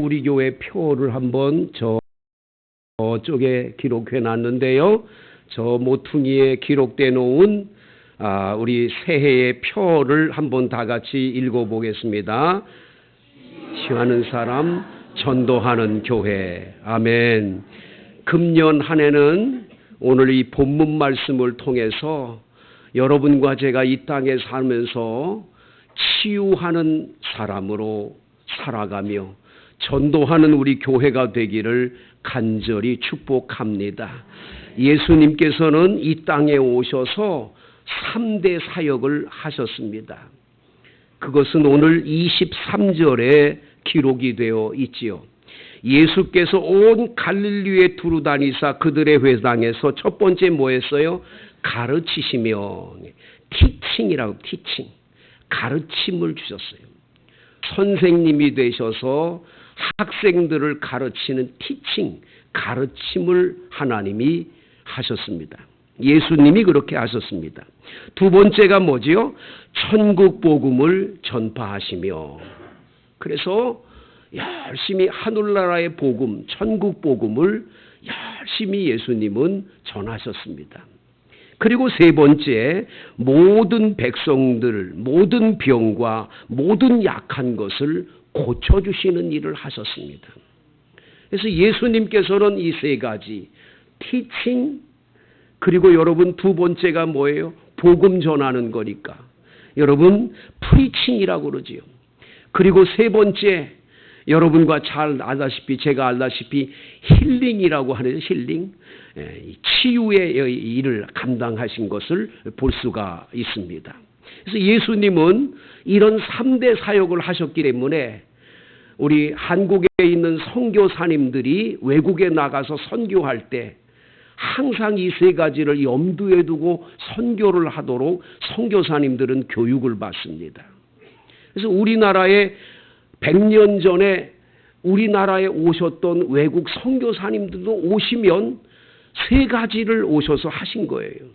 우리 교회 표를 한번 저쪽에 기록해 놨는데요. 저 모퉁이에 기록돼 놓은 우리 새해의 표를 한번 다 같이 읽어보겠습니다. 취하는 사람, 전도하는 교회. 아멘. 금년 한 해는 오늘 이 본문 말씀을 통해서 여러분과 제가 이 땅에 살면서 치유하는 사람으로 살아가며 전도하는 우리 교회가 되기를 간절히 축복합니다. 예수님께서는 이 땅에 오셔서 3대 사역을 하셨습니다. 그것은 오늘 23절에 기록이 되어 있지요. 예수께서 온 갈릴리에 두루 다니사 그들의 회당에서 첫 번째 뭐 했어요? 가르치시며, 티칭이라고, 티칭. 가르침을 주셨어요. 선생님이 되셔서 학생들을 가르치는 티칭, 가르침을 하나님이 하셨습니다. 예수님이 그렇게 하셨습니다. 두 번째가 뭐지요? 천국 복음을 전파하시며, 그래서 열심히 하늘나라의 복음, 천국 복음을 열심히 예수님은 전하셨습니다. 그리고 세 번째, 모든 백성들, 모든 병과 모든 약한 것을 고쳐주시는 일을 하셨습니다. 그래서 예수님께서는 이 세 가지, 티칭, 그리고 여러분 두 번째가 뭐예요? 복음 전하는 거니까. 여러분, 프리칭이라고 그러지요. 그리고 세 번째, 여러분과 잘 알다시피, 제가 알다시피 힐링이라고 하는 힐링, 치유의 일을 감당하신 것을 볼 수가 있습니다. 그래서 예수님은 이런 3대 사역을 하셨기 때문에 우리 한국에 있는 선교사님들이 외국에 나가서 선교할 때 항상 이 세 가지를 염두에 두고 선교를 하도록 선교사님들은 교육을 받습니다. 그래서 우리나라에 100년 전에 우리나라에 오셨던 외국 선교사님들도 오시면 세 가지를 오셔서 하신 거예요.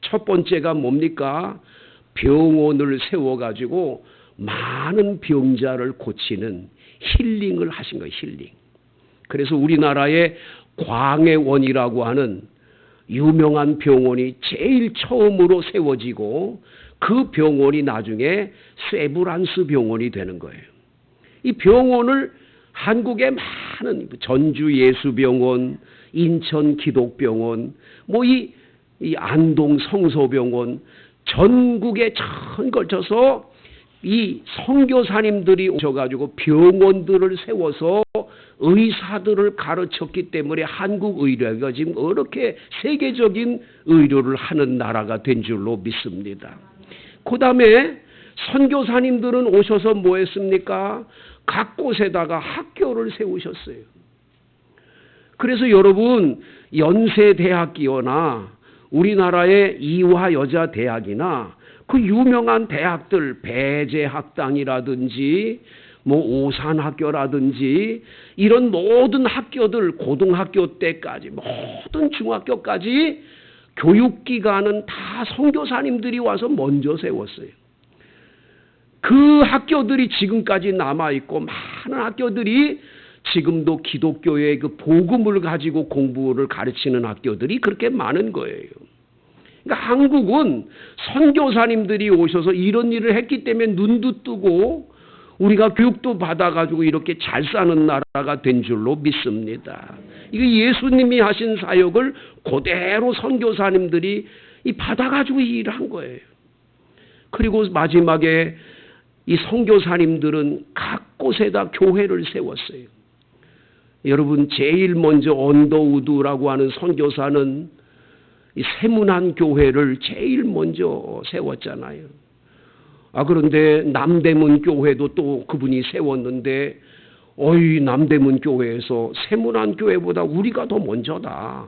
첫 번째가 뭡니까? 병원을 세워가지고 많은 병자를 고치는 힐링을 하신 거예요. 힐링. 그래서 우리나라에 광해원이라고 하는 유명한 병원이 제일 처음으로 세워지고 그 병원이 나중에 세브란스 병원이 되는 거예요. 이 병원을 한국의 많은 전주 예수병원, 인천 기독병원, 이 안동 성서병원, 전국에 전 걸쳐서 이 선교사님들이 오셔가지고 병원들을 세워서 의사들을 가르쳤기 때문에 한국 의료가 지금 이렇게 세계적인 의료를 하는 나라가 된 줄로 믿습니다. 그 다음에 선교사님들은 오셔서 뭐 했습니까? 각 곳에다가 학교를 세우셨어요. 그래서 여러분, 연세대학교나 우리나라의 이화여자대학이나 그 유명한 대학들, 배재학당이라든지 오산학교라든지 이런 모든 학교들, 고등학교 때까지 모든 중학교까지 교육기관은 다 선교사님들이 와서 먼저 세웠어요. 그 학교들이 지금까지 남아있고 많은 학교들이 지금도 기독교의 그 복음을 가지고 공부를 가르치는 학교들이 그렇게 많은 거예요. 그러니까 한국은 선교사님들이 오셔서 이런 일을 했기 때문에 눈도 뜨고 우리가 교육도 받아가지고 이렇게 잘 사는 나라가 된 줄로 믿습니다. 이거 예수님이 하신 사역을 그대로 선교사님들이 받아가지고 일한 거예요. 그리고 마지막에 이 선교사님들은 각 곳에다 교회를 세웠어요. 여러분, 제일 먼저 언더우드라고 하는 선교사는 이 세문안 교회를 제일 먼저 세웠잖아요. 그런데 남대문 교회도 또 그분이 세웠는데, 남대문 교회에서 세문안 교회보다 우리가 더 먼저다.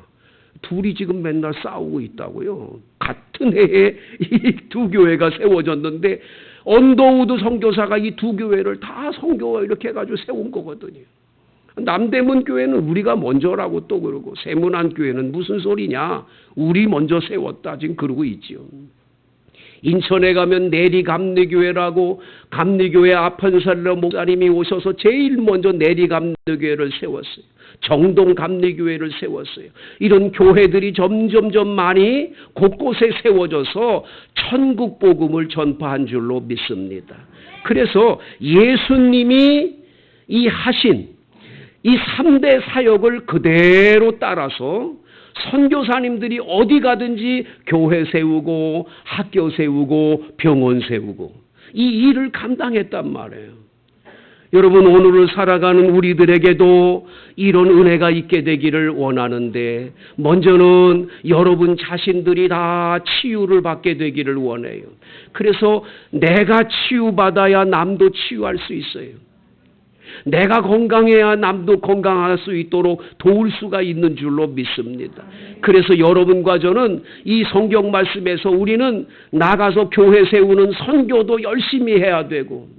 둘이 지금 맨날 싸우고 있다고요. 같은 해에 이 두 교회가 세워졌는데 언더우드 선교사가 이 두 교회를 다 선교 이렇게 해가지고 세운 거거든요. 남대문 교회는 우리가 먼저라고 또 그러고 세문안 교회는 무슨 소리냐? 우리 먼저 세웠다 지금 그러고 있지요. 인천에 가면 내리감리교회라고 감리교회 아판살러 목사님이 오셔서 제일 먼저 내리감리교회를 세웠어요. 정동 감리교회를 세웠어요. 이런 교회들이 점점점 많이 곳곳에 세워져서 천국 복음을 전파한 줄로 믿습니다. 그래서 예수님이 이 하신 이 3대 사역을 그대로 따라서 선교사님들이 어디 가든지 교회 세우고 학교 세우고 병원 세우고 이 일을 감당했단 말이에요. 여러분, 오늘을 살아가는 우리들에게도 이런 은혜가 있게 되기를 원하는데, 먼저는 여러분 자신들이 다 치유를 받게 되기를 원해요. 그래서 내가 치유받아야 남도 치유할 수 있어요. 내가 건강해야 남도 건강할 수 있도록 도울 수가 있는 줄로 믿습니다. 그래서 여러분과 저는 이 성경 말씀에서 우리는 나가서 교회 세우는 선교도 열심히 해야 되고,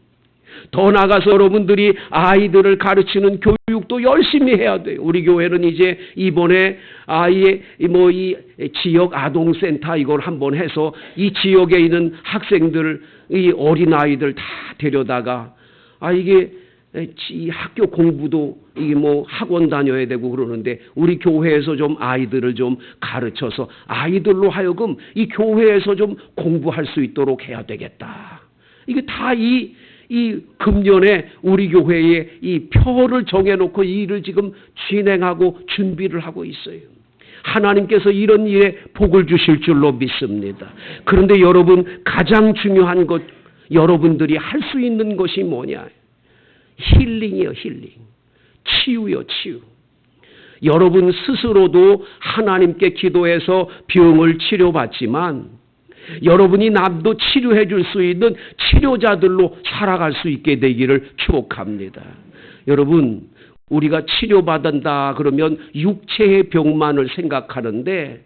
더 나가서 여러분들이 아이들을 가르치는 교육도 열심히 해야 돼요. 우리 교회는 이제 이번에 이 지역 아동센터 이걸 한번 해서 이 지역에 있는 학생들, 이 어린 아이들 다 데려다가 이게 이 학교 공부도 이게 학원 다녀야 되고 그러는데, 우리 교회에서 좀 아이들을 좀 가르쳐서 아이들로 하여금 이 교회에서 좀 공부할 수 있도록 해야 되겠다. 이게 다 이 금년에 우리 교회에 이 표를 정해놓고 이 일을 지금 진행하고 준비를 하고 있어요. 하나님께서 이런 일에 복을 주실 줄로 믿습니다. 그런데 여러분, 가장 중요한 것, 여러분들이 할 수 있는 것이 뭐냐? 힐링이요, 힐링. 치유요, 치유. 여러분 스스로도 하나님께 기도해서 병을 치료받지만, 여러분이 남도 치료해 줄 수 있는 치료자들로 살아갈 수 있게 되기를 축복합니다. 여러분, 우리가 치료받는다 그러면 육체의 병만을 생각하는데,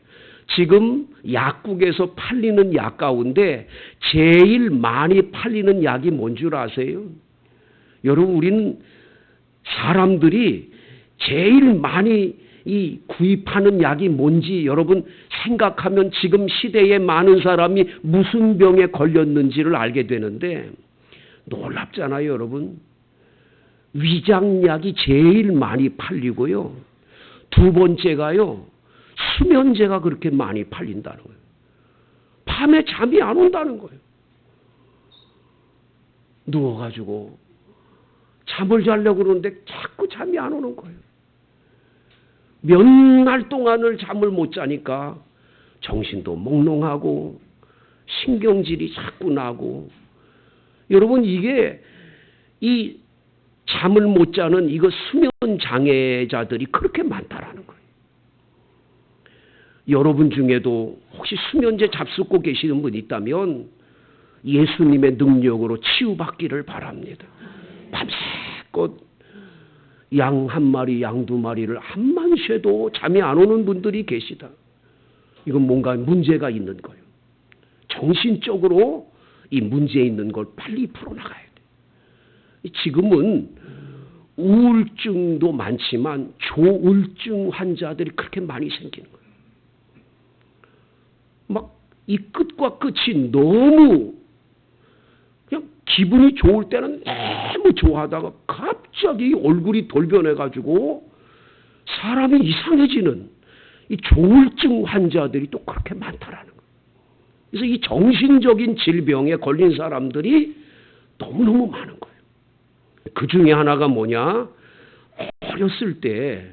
지금 약국에서 팔리는 약 가운데 제일 많이 팔리는 약이 뭔 줄 아세요? 여러분, 우리는 사람들이 제일 많이 이 구입하는 약이 뭔지 여러분 생각하면 지금 시대에 많은 사람이 무슨 병에 걸렸는지를 알게 되는데, 놀랍잖아요, 여러분. 위장약이 제일 많이 팔리고요. 두 번째가요, 수면제가 그렇게 많이 팔린다는 거예요. 밤에 잠이 안 온다는 거예요. 누워가지고 잠을 자려고 그러는데 자꾸 잠이 안 오는 거예요. 몇 날 동안을 잠을 못 자니까 정신도 몽롱하고 신경질이 자꾸 나고, 여러분, 이게 이 잠을 못 자는 이거 수면 장애자들이 그렇게 많다라는 거예요. 여러분 중에도 혹시 수면제 잡수고 계시는 분이 있다면 예수님의 능력으로 치유받기를 바랍니다. 밤새껏 양 한 마리, 양 두 마리를 한만 쉐도 잠이 안 오는 분들이 계시다. 이건 뭔가 문제가 있는 거예요. 정신적으로 이 문제 있는 걸 빨리 풀어나가야 돼. 지금은 우울증도 많지만 조울증 환자들이 그렇게 많이 생기는 거예요. 막 이 끝과 끝이 너무 그냥 기분이 좋을 때는 너무 좋아하다가 갑자기 얼굴이 돌변해가지고 사람이 이상해지는 이 조울증 환자들이 또 그렇게 많다라는 거예요. 그래서 이 정신적인 질병에 걸린 사람들이 너무너무 많은 거예요. 그 중에 하나가 뭐냐? 어렸을 때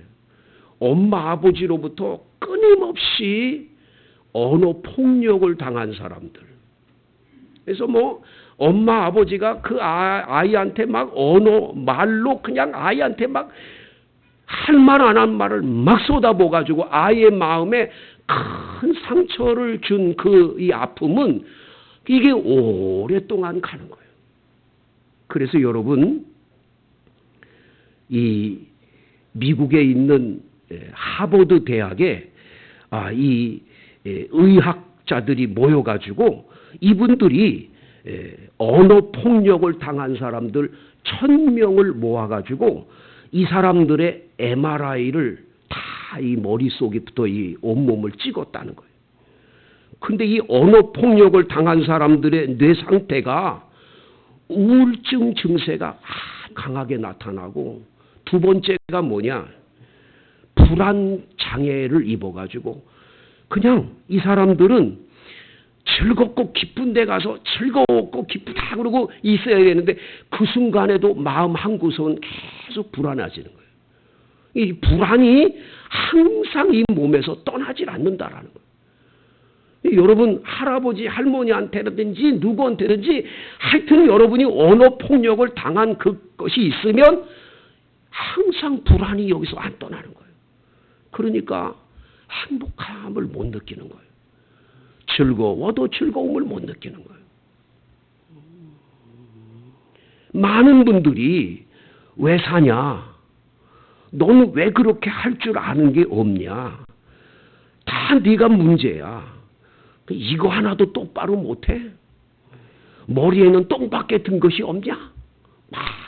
엄마 아버지로부터 끊임없이 언어 폭력을 당한 사람들. 그래서 엄마 아버지가 그 아이한테 막 말로 그냥 아이한테 막 할 말 안 한 말을 막 쏟아부어가지고 아이의 마음에 큰 상처를 준 이 아픔은 이게 오랫동안 가는 거예요. 그래서 여러분, 이 미국에 있는 하버드 대학에 이 의학자들이 모여가지고 이분들이 언어 폭력을 당한 사람들 1000명을 모아가지고 이 사람들의 MRI를 다 이 머릿속부터 이 온몸을 찍었다는 거예요. 근데 이 언어 폭력을 당한 사람들의 뇌 상태가 우울증 증세가 강하게 나타나고, 두 번째가 뭐냐? 불안 장애를 입어가지고 그냥 이 사람들은 즐겁고 기쁜 데 가서 즐겁고 기쁘다 그러고 있어야 되는데 그 순간에도 마음 한구석은 계속 불안해지는 거예요. 이 불안이 항상 이 몸에서 떠나질 않는다라는 거예요. 여러분 할아버지 할머니한테든지 누구한테든지 하여튼 여러분이 언어 폭력을 당한 그것이 있으면 항상 불안이 여기서 안 떠나는 거예요. 그러니까 행복함을 못 느끼는 거예요. 즐거워도 즐거움을 못 느끼는 거예요. 많은 분들이 왜 사냐? 너는 왜 그렇게 할 줄 아는 게 없냐? 다 네가 문제야. 이거 하나도 똑바로 못해? 머리에는 똥밖에 든 것이 없냐?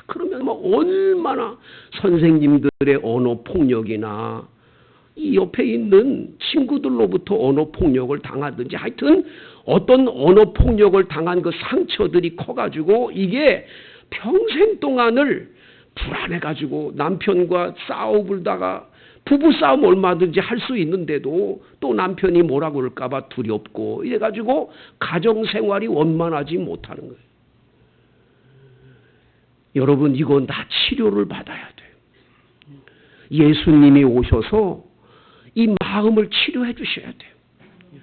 그러면 얼마나 선생님들의 언어 폭력이나 이 옆에 있는 친구들로부터 언어 폭력을 당하든지 하여튼 어떤 언어 폭력을 당한 그 상처들이 커가지고 이게 평생 동안을 불안해가지고 남편과 싸워불다가 부부싸움 얼마든지 할 수 있는데도 또 남편이 뭐라 그럴까봐 두렵고 이래가지고 가정생활이 원만하지 못하는 거예요. 여러분 이건 다 치료를 받아야 돼요. 예수님이 오셔서 이 마음을 치료해 주셔야 돼요.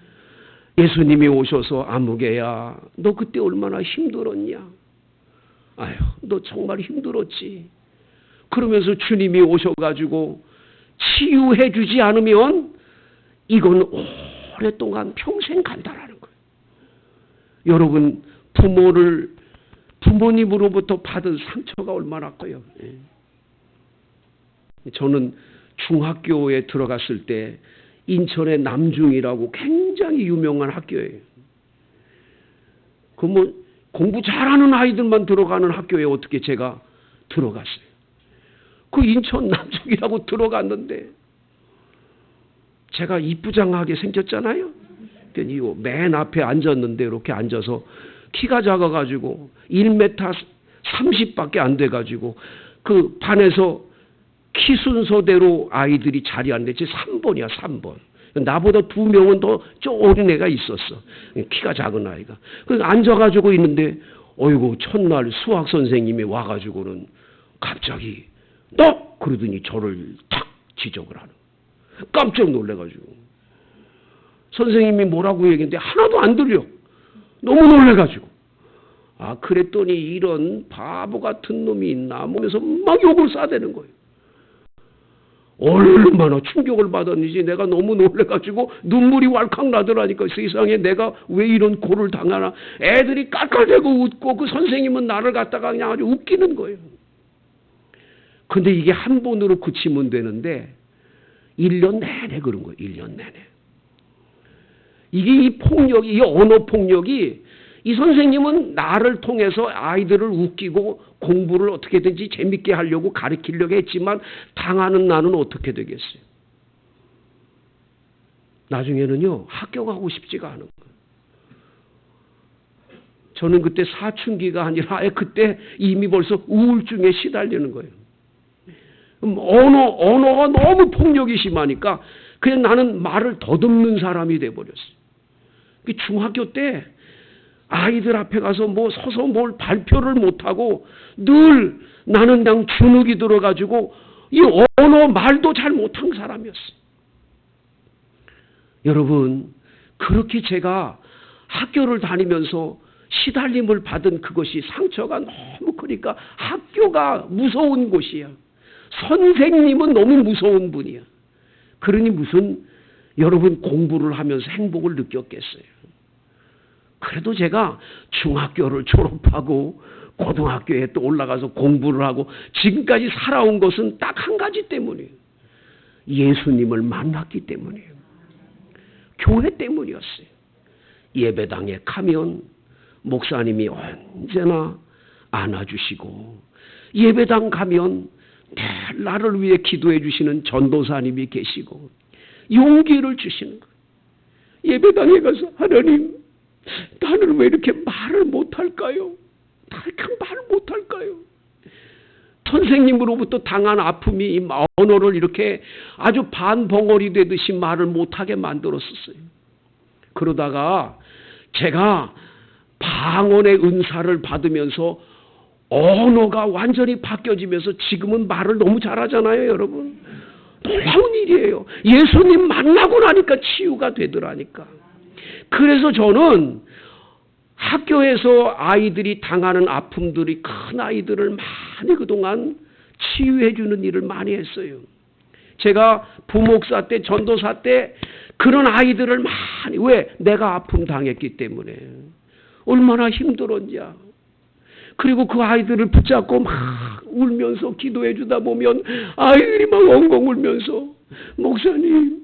예수님이 오셔서 아무개야 너 그때 얼마나 힘들었냐? 아유 너 정말 힘들었지. 그러면서 주님이 오셔가지고 치유해 주지 않으면 이건 오랫동안 평생 간다라는 거예요. 여러분 부모님으로부터 받은 상처가 얼마나 커요. 저는 중학교에 들어갔을 때 인천의 남중이라고 굉장히 유명한 학교예요. 그 공부 잘하는 아이들만 들어가는 학교에 어떻게 제가 들어갔어요. 그 인천 남중이라고 들어갔는데 제가 이쁘장하게 생겼잖아요. 그러니까 맨 앞에 앉았는데 이렇게 앉아서 키가 작아가지고 1m 30밖에 안 돼가지고 그 반에서 키 순서대로 아이들이 자리 앉는데 3번이야 3번. 나보다 2명은 더 어린 애가 있었어. 키가 작은 아이가. 그래서 앉아가지고 있는데 어이구 첫날 수학 선생님이 와가지고는 갑자기 너! 그러더니 저를 탁 지적을 하는 거예요. 깜짝 놀래가지고. 선생님이 뭐라고 얘기했는데 하나도 안 들려. 너무 놀래가지고. 그랬더니 이런 바보 같은 놈이 있나 하면서 막 욕을 싸대는 거예요. 얼마나 충격을 받았는지 내가 너무 놀래가지고 눈물이 왈칵 나더라니까. 세상에 내가 왜 이런 고를 당하나. 애들이 깔깔대고 웃고 그 선생님은 나를 갖다가 그냥 아주 웃기는 거예요. 근데 이게 한 번으로 그치면 되는데 1년 내내 그런 거예요. 1년 내내. 이게 이 폭력이, 이 언어 폭력이 이 선생님은 나를 통해서 아이들을 웃기고 공부를 어떻게든지 재밌게 하려고 가르치려고 했지만 당하는 나는 어떻게 되겠어요? 나중에는요 학교 가고 싶지가 않은 거예요. 저는 그때 사춘기가 아니라 그때 이미 벌써 우울증에 시달리는 거예요. 언어가 너무 폭력이 심하니까 그냥 나는 말을 더듬는 사람이 돼버렸어요. 중학교 때 아이들 앞에 가서 서서 뭘 발표를 못하고 늘 나는 그냥 주눅이 들어가지고 이 언어 말도 잘 못한 사람이었어요. 여러분 그렇게 제가 학교를 다니면서 시달림을 받은 그것이 상처가 너무 크니까 학교가 무서운 곳이야. 선생님은 너무 무서운 분이야. 그러니 무슨 여러분 공부를 하면서 행복을 느꼈겠어요. 그래도 제가 중학교를 졸업하고 고등학교에 또 올라가서 공부를 하고 지금까지 살아온 것은 딱 한 가지 때문이에요. 예수님을 만났기 때문이에요. 교회 때문이었어요. 예배당에 가면 목사님이 언제나 안아주시고 예배당 가면 나를 위해 기도해 주시는 전도사님이 계시고 용기를 주시는 거예요. 예배당에 가서 하나님, 나는 왜 이렇게 말을 못할까요? 나는 말을 못할까요? 선생님으로부터 당한 아픔이 이 언어를 이렇게 아주 반벙어리 되듯이 말을 못하게 만들었었어요. 그러다가 제가 방언의 은사를 받으면서 언어가 완전히 바뀌어지면서 지금은 말을 너무 잘하잖아요, 여러분. 놀라운 일이에요. 예수님 만나고 나니까 치유가 되더라니까. 그래서 저는 학교에서 아이들이 당하는 아픔들이 큰 아이들을 많이 그동안 치유해 주는 일을 많이 했어요. 제가 부목사 때, 전도사 때 그런 아이들을 많이, 왜? 내가 아픔 당했기 때문에. 얼마나 힘들었냐. 그리고 그 아이들을 붙잡고 막 울면서 기도해 주다 보면 아이들이 막 엉엉 울면서 목사님,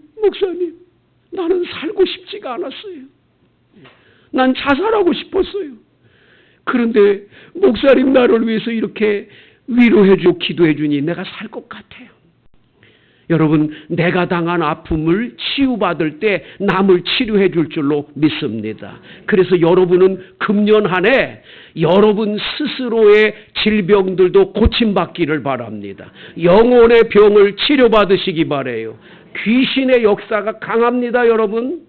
나는 살고 싶지가 않았어요. 난 자살하고 싶었어요. 그런데 목사님 나를 위해서 이렇게 위로해 주고 기도해 주니 내가 살 것 같아요. 여러분, 내가 당한 아픔을 치유받을 때 남을 치료해 줄 줄로 믿습니다. 그래서 여러분은 금년 한 해 여러분 스스로의 질병들도 고침받기를 바랍니다. 영혼의 병을 치료받으시기 바라요. 귀신의 역사가 강합니다, 여러분.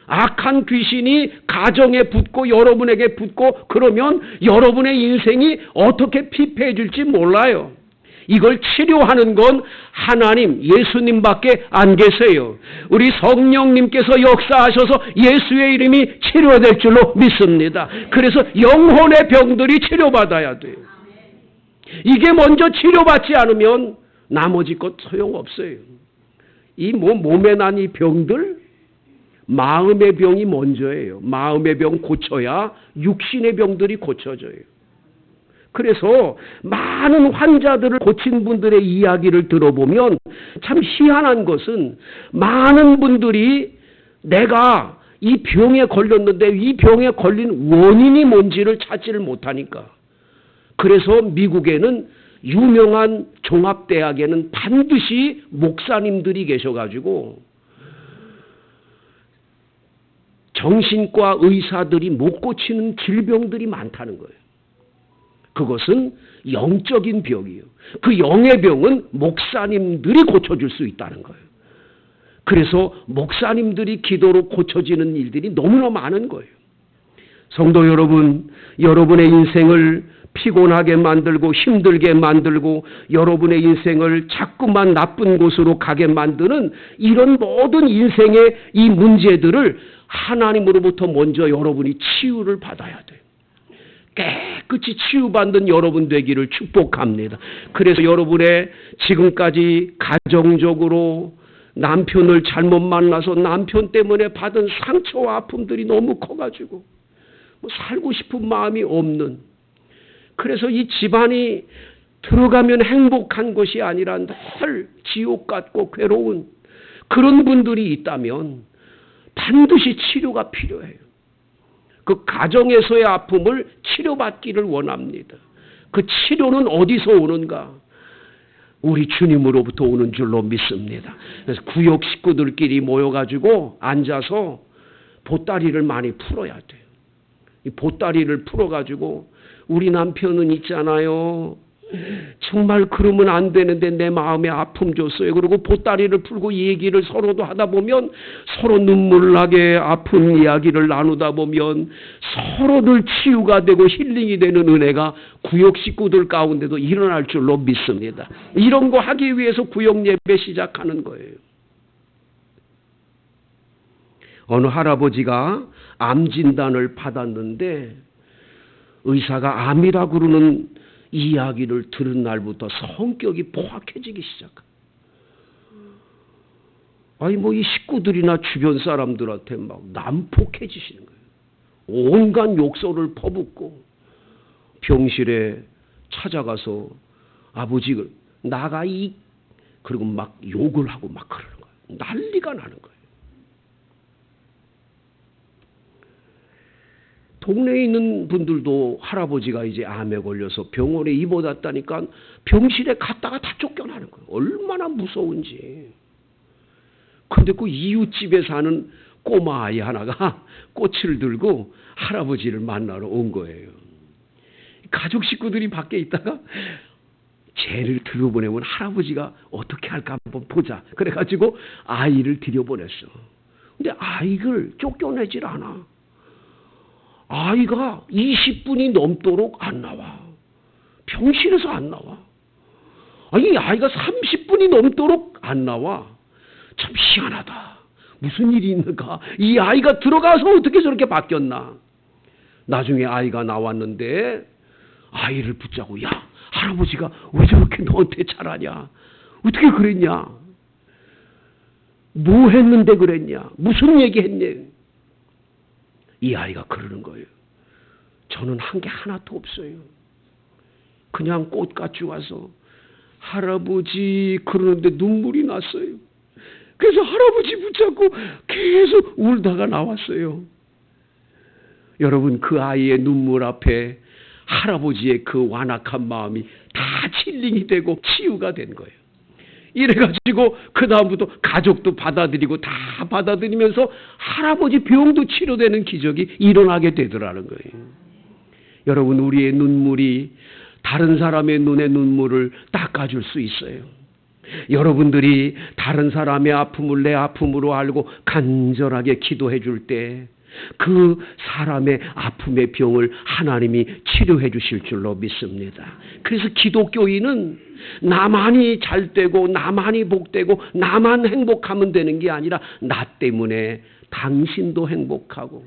악한 귀신이 가정에 붙고 여러분에게 붙고 그러면 여러분의 인생이 어떻게 피폐해질지 몰라요. 이걸 치료하는 건 하나님, 예수님밖에 안 계세요. 우리 성령님께서 역사하셔서 예수의 이름이 치료될 줄로 믿습니다. 그래서 영혼의 병들이 치료받아야 돼요. 이게 먼저 치료받지 않으면 나머지 것 소용없어요. 이 몸에 난 이 병들, 마음의 병이 먼저예요. 마음의 병 고쳐야 육신의 병들이 고쳐져요. 그래서 많은 환자들을 고친 분들의 이야기를 들어보면 참 희한한 것은 많은 분들이 내가 이 병에 걸렸는데 이 병에 걸린 원인이 뭔지를 찾지를 못하니까. 그래서 미국에는 유명한 종합대학에는 반드시 목사님들이 계셔가지고 정신과 의사들이 못 고치는 질병들이 많다는 거예요. 그것은 영적인 병이에요. 그 영의 병은 목사님들이 고쳐줄 수 있다는 거예요. 그래서 목사님들이 기도로 고쳐지는 일들이 너무나 많은 거예요. 성도 여러분, 여러분의 인생을 피곤하게 만들고 힘들게 만들고 여러분의 인생을 자꾸만 나쁜 곳으로 가게 만드는 이런 모든 인생의 이 문제들을 하나님으로부터 먼저 여러분이 치유를 받아야 돼요. 깨끗이 치유받는 여러분 되기를 축복합니다. 그래서 여러분의 지금까지 가정적으로 남편을 잘못 만나서 남편 때문에 받은 상처와 아픔들이 너무 커가지고 살고 싶은 마음이 없는, 그래서 이 집안이 들어가면 행복한 것이 아니라 늘 지옥 같고 괴로운 그런 분들이 있다면 반드시 치료가 필요해요. 그 가정에서의 아픔을 치료받기를 원합니다. 그 치료는 어디서 오는가? 우리 주님으로부터 오는 줄로 믿습니다. 그래서 구역 식구들끼리 모여가지고 앉아서 보따리를 많이 풀어야 돼요. 이 보따리를 풀어가지고 우리 남편은 있잖아요. 정말 그러면 안 되는데 내 마음에 아픔 줬어요. 그리고 보따리를 풀고 얘기를 서로도 하다 보면 서로 눈물 나게 아픈 이야기를 나누다 보면 서로들 치유가 되고 힐링이 되는 은혜가 구역 식구들 가운데도 일어날 줄로 믿습니다. 이런 거 하기 위해서 구역 예배 시작하는 거예요. 어느 할아버지가 암 진단을 받았는데 의사가 암이라고 그러는 이야기를 들은 날부터 성격이 포악해지기 시작합니다. 아니 이 식구들이나 주변 사람들한테 막 난폭해지시는 거예요. 온갖 욕설을 퍼붓고 병실에 찾아가서 아버지를 나가 그리고 막 욕을 하고 막 그러는 거예요. 난리가 나는 거예요. 동네에 있는 분들도 할아버지가 이제 암에 걸려서 병원에 입원했다니까 병실에 갔다가 다 쫓겨나는 거예요. 얼마나 무서운지. 그런데 그 이웃집에 사는 꼬마 아이 하나가 꽃을 들고 할아버지를 만나러 온 거예요. 가족 식구들이 밖에 있다가 쟤를 들여보내면 할아버지가 어떻게 할까 한번 보자. 그래가지고 아이를 들여보냈어. 근데 아이를 쫓겨내질 않아. 아이가 20분이 넘도록 안 나와. 병실에서 안 나와. 아니, 아이가 30분이 넘도록 안 나와. 참 희한하다. 무슨 일이 있는가? 이 아이가 들어가서 어떻게 저렇게 바뀌었나? 나중에 아이가 나왔는데 아이를 붙잡고, 야, 할아버지가 왜 저렇게 너한테 잘하냐? 어떻게 그랬냐? 뭐 했는데 그랬냐? 무슨 얘기 했냐? 이 아이가 그러는 거예요. 저는 한 게 하나도 없어요. 그냥 꽃같이 와서 할아버지 그러는데 눈물이 났어요. 그래서 할아버지 붙잡고 계속 울다가 나왔어요. 여러분, 그 아이의 눈물 앞에 할아버지의 그 완악한 마음이 다 힐링이 되고 치유가 된 거예요. 이래가지고 그 다음부터 가족도 받아들이고 다 받아들이면서 할아버지 병도 치료되는 기적이 일어나게 되더라는 거예요. 여러분, 우리의 눈물이 다른 사람의 눈의 눈물을 닦아줄 수 있어요. 여러분들이 다른 사람의 아픔을 내 아픔으로 알고 간절하게 기도해 줄 때 그 사람의 아픔의 병을 하나님이 치료해 주실 줄로 믿습니다. 그래서 기독교인은 나만이 잘 되고 나만이 복되고 나만 행복하면 되는 게 아니라 나 때문에 당신도 행복하고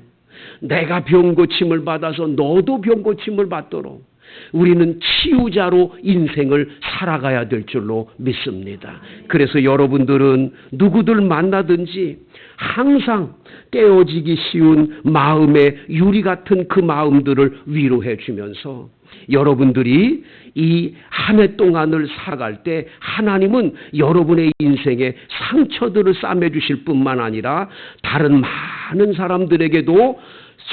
내가 병고침을 받아서 너도 병고침을 받도록 우리는 치유자로 인생을 살아가야 될 줄로 믿습니다. 그래서 여러분들은 누구들 만나든지 항상 깨어지기 쉬운 마음의 유리 같은 그 마음들을 위로해 주면서 여러분들이 이 한 해 동안을 살아갈 때 하나님은 여러분의 인생에 상처들을 싸매주실 뿐만 아니라 다른 많은 사람들에게도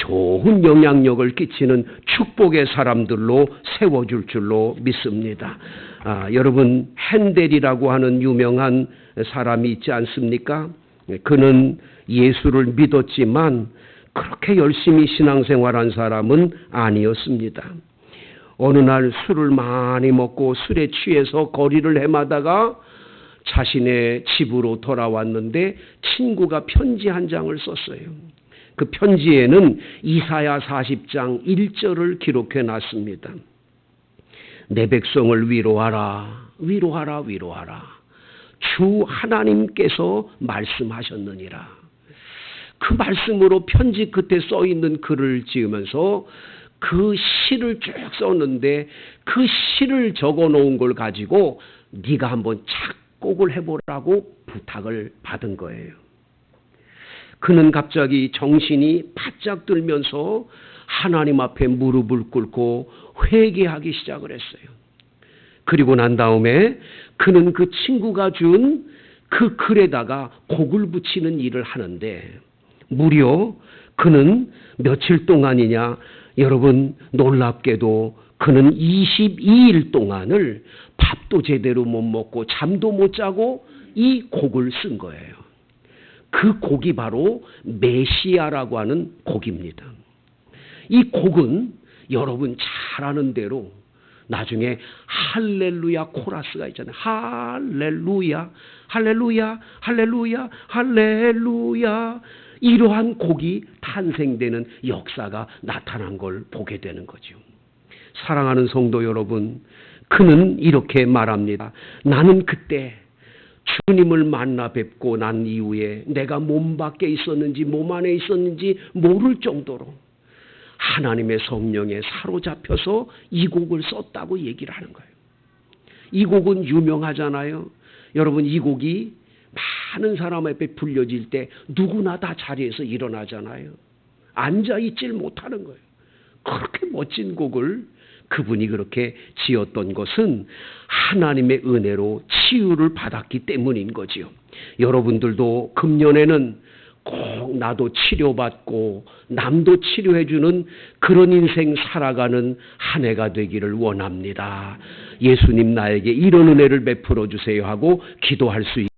좋은 영향력을 끼치는 축복의 사람들로 세워줄 줄로 믿습니다. 여러분, 핸델이라고 하는 유명한 사람이 있지 않습니까? 그는 예수를 믿었지만 그렇게 열심히 신앙생활한 사람은 아니었습니다. 어느 날 술을 많이 먹고 술에 취해서 거리를 헤매다가 자신의 집으로 돌아왔는데 친구가 편지 한 장을 썼어요. 그 편지에는 이사야 40장 1절을 기록해 놨습니다. 내 백성을 위로하라, 위로하라, 위로하라. 주 하나님께서 말씀하셨느니라. 그 말씀으로 편지 끝에 써 있는 글을 지으면서 그 시를 쭉 썼는데 그 시를 적어 놓은 걸 가지고 네가 한번 작곡을 해보라고 부탁을 받은 거예요. 그는 갑자기 정신이 바짝 들면서 하나님 앞에 무릎을 꿇고 회개하기 시작을 했어요. 그리고 난 다음에 그는 그 친구가 준 그 글에다가 곡을 붙이는 일을 하는데 무려 그는 며칠 동안이냐, 여러분 놀랍게도 그는 22일 동안을 밥도 제대로 못 먹고 잠도 못 자고 이 곡을 쓴 거예요. 그 곡이 바로 메시아라고 하는 곡입니다. 이 곡은 여러분 잘 아는 대로 나중에 할렐루야 코러스가 있잖아요. 할렐루야, 할렐루야, 할렐루야, 할렐루야. 이러한 곡이 탄생되는 역사가 나타난 걸 보게 되는 거죠. 사랑하는 성도 여러분, 그는 이렇게 말합니다. 나는 그때 주님을 만나 뵙고 난 이후에 내가 몸 밖에 있었는지 몸 안에 있었는지 모를 정도로 하나님의 성령에 사로잡혀서 이 곡을 썼다고 얘기를 하는 거예요. 이 곡은 유명하잖아요. 여러분, 이 곡이 많은 사람 앞에 불려질 때 누구나 다 자리에서 일어나잖아요. 앉아있질 못하는 거예요. 그렇게 멋진 곡을 그분이 그렇게 지었던 것은 하나님의 은혜로 치유를 받았기 때문인 거지요. 여러분들도 금년에는 꼭 나도 치료받고 남도 치료해주는 그런 인생 살아가는 한 해가 되기를 원합니다. 예수님 나에게 이런 은혜를 베풀어 주세요 하고 기도할 수 있습니다.